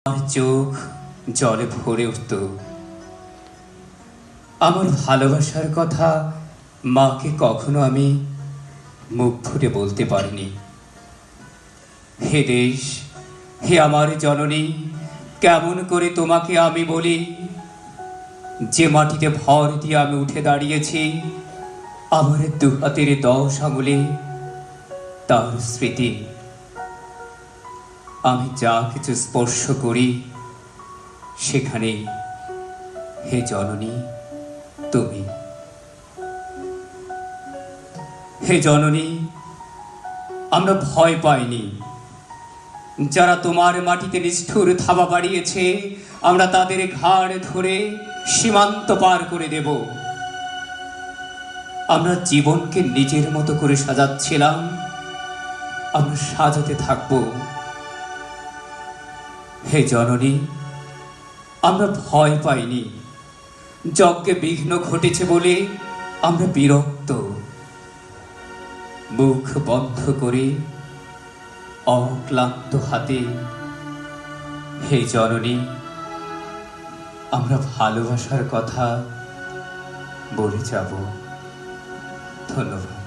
আমার চোখ জলে ভরে উঠত। আমার ভালোবাসার কথা মাকে কখনো আমি মুখ ফুটে বলতে পারিনি। হে দেশ, হে আমার জননী, কেমন করে তোমাকে আমি বলি, যে মাটিতে ভর দিয়ে আমি উঠে দাঁড়িয়েছি, আমার দু হাতের 10 আঙুলে তার স্মৃতি। আমি যা কিছু স্পর্শ করি সেখানে হে জননী তুমি। হে জননী, আমরা ভয় পাইনি। যারা তোমার মাটিতে নিষ্ঠুর থাবা বাড়িয়েছে, আমরা তাদের ঘাড় ধরে সীমান্ত পার করে দেব। আমরা জীবনকে নিজের মতো করে সাজাচ্ছিলাম, আমরা সাজাতে থাকবো। হে জননী, আমরা ভয় পাইনি। যজ্ঞে বিঘ্ন ঘটেছে বলে আমরা বিরক্ত। মুখ বন্ধ করে অক্লান্ত হাতে হে জননী, আমরা ভালোবাসার কথা বলে যাব। ধন্যবাদ।